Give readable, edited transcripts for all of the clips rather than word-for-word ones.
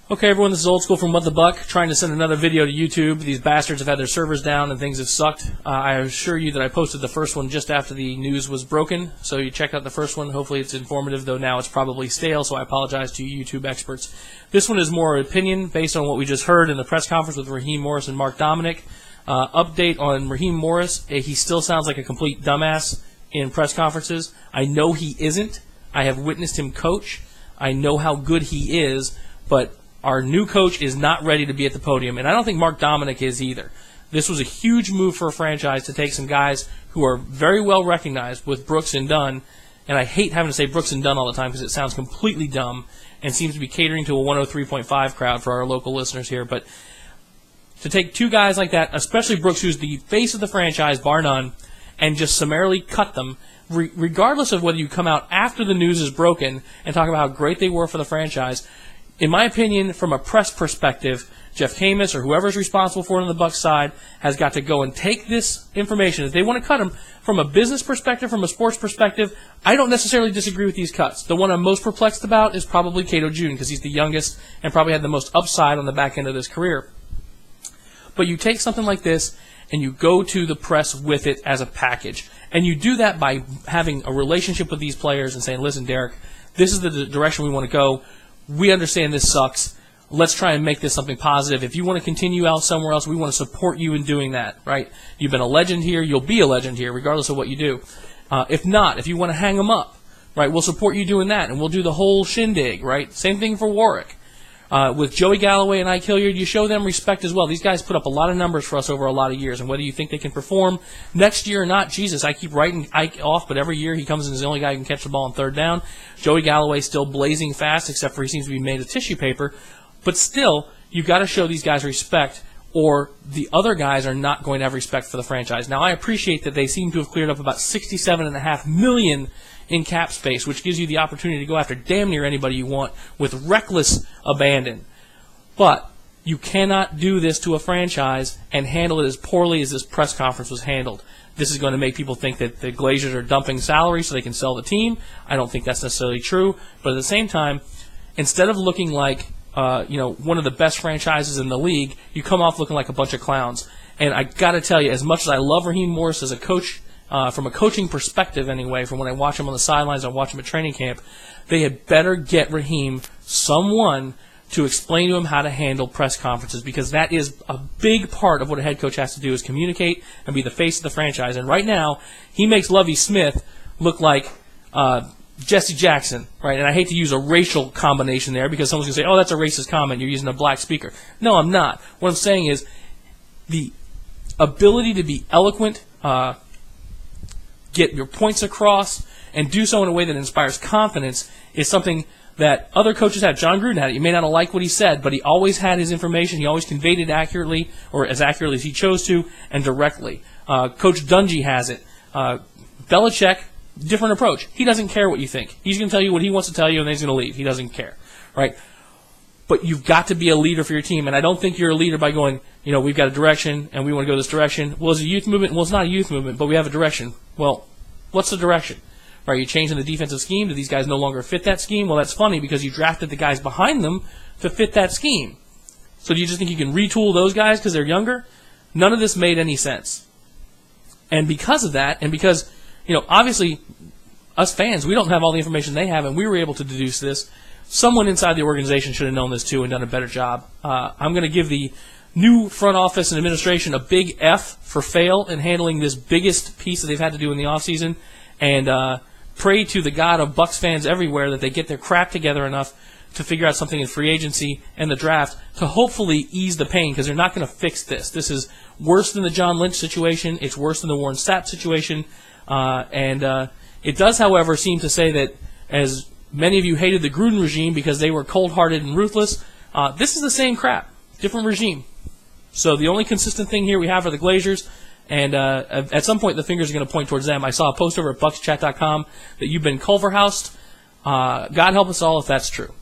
Okay, everyone, this is Old School from What the Buck, trying to send another video to YouTube. These bastards have had their servers down and things have sucked. I assure you that I posted the first one just after the news was broken, so you check out the first one. Hopefully it's informative, though now it's probably stale, so I apologize to you YouTube experts. This one is more opinion based on what we just heard in the press conference with Raheem Morris and Mark Dominic. Update on Raheem Morris. He still sounds like a complete dumbass in press conferences. I know he isn't. I have witnessed him coach. I know how good he is, but our new coach is not ready to be at the podium, and I don't think Mark Dominic is either. This was a huge move for a franchise to take some guys who are very well recognized with Bucs and Dunn, and I hate having to say Bucs and Dunn all the time because it sounds completely dumb and seems to be catering to a 103.5 crowd for our local listeners here, but to take two guys like that, especially Bucs, who's the face of the franchise, bar none, and just summarily cut them, regardless of whether you come out after the news is broken and talk about how great they were for the franchise. In my opinion, from a press perspective, Jeff Camus or whoever's responsible for it on the Bucs side has got to go and take this information. If they want to cut him from a business perspective, from a sports perspective, I don't necessarily disagree with these cuts. The one I'm most perplexed about is probably Cato Jr. because he's the youngest and probably had the most upside on the back end of his career. But you take something like this and you go to the press with it as a package. And you do that by having a relationship with these players and saying, listen, Derek, this is the direction we want to go. We understand this sucks. Let's try and make this something positive. If you want to continue out somewhere else, we want to support you in doing that, right? You've been a legend here. You'll be a legend here, regardless of what you do. If not, if you want to hang them up, right, we'll support you doing that, and we'll do the whole shindig, right? Same thing for Warwick. With Joey Galloway and Ike Hilliard, you show them respect as well. These guys put up a lot of numbers for us over a lot of years, and whether you think they can perform next year or not, Jesus, I keep writing Ike off, but every year he comes in as the only guy who can catch the ball on third down. Joey Galloway still blazing fast, except for he seems to be made of tissue paper. But still, you've got to show these guys respect, or the other guys are not going to have respect for the franchise. Now, I appreciate that they seem to have cleared up about $67.5 million in cap space, which gives you the opportunity to go after damn near anybody you want with reckless abandon. But you cannot do this to a franchise and handle it as poorly as this press conference was handled. This is going to make people think that the Glazers are dumping salary so they can sell the team. I don't think that's necessarily true. But at the same time, instead of looking like one of the best franchises in the league, you come off looking like a bunch of clowns. And I got to tell you, as much as I love Raheem Morris as a coach, from a coaching perspective anyway, from when I watch him on the sidelines, I watch him at training camp, they had better get Raheem someone to explain to him how to handle press conferences, because that is a big part of what a head coach has to do, is communicate and be the face of the franchise. And right now, he makes Lovie Smith look like Jesse Jackson, right? And I hate to use a racial combination there because someone's going to say, oh, that's a racist comment, you're using a black speaker. No, I'm not. What I'm saying is the ability to be eloquent, get your points across, and do so in a way that inspires confidence is something that other coaches have. John Gruden had it. You may not have liked what he said, but he always had his information. He always conveyed it accurately, or as accurately as he chose to, and directly. Coach Dungy has it. Belichick, different approach. He doesn't care what you think. He's going to tell you what he wants to tell you, and then he's going to leave. He doesn't care, right? But you've got to be a leader for your team, and I don't think you're a leader by going, we've got a direction, and we want to go this direction. Well, it's a youth movement. Well, it's not a youth movement, but we have a direction. Well, what's the direction? Are you changing the defensive scheme? Do these guys no longer fit that scheme? Well, that's funny because you drafted the guys behind them to fit that scheme. So do you just think you can retool those guys because they're younger? None of this made any sense. And because of that, and because, obviously, us fans, we don't have all the information they have, and we were able to deduce this. Someone inside the organization should have known this too and done a better job. I'm going to give the new front office and administration a big F for fail in handling this biggest piece that they've had to do in the offseason, and pray to the God of Bucs fans everywhere that they get their crap together enough to figure out something in free agency and the draft to hopefully ease the pain, because they're not going to fix this. This is worse than the John Lynch situation. It's worse than the Warren Sapp situation. And it does, however, seem to say that as many of you hated the Gruden regime because they were cold-hearted and ruthless, this is the same crap, different regime. So the only consistent thing here we have are the Glazers, and at some point the fingers are going to point towards them. I saw a post over at buckschat.com that you've been Culverhoused. God help us all if that's true.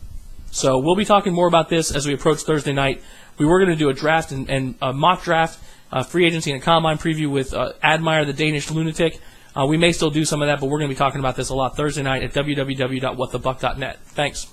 So we'll be talking more about this as we approach Thursday night. We were going to do a draft and a mock draft, free agency and a combine preview with Admire, the Danish lunatic. We may still do some of that, but we're going to be talking about this a lot Thursday night at www.whatthebuck.net. Thanks.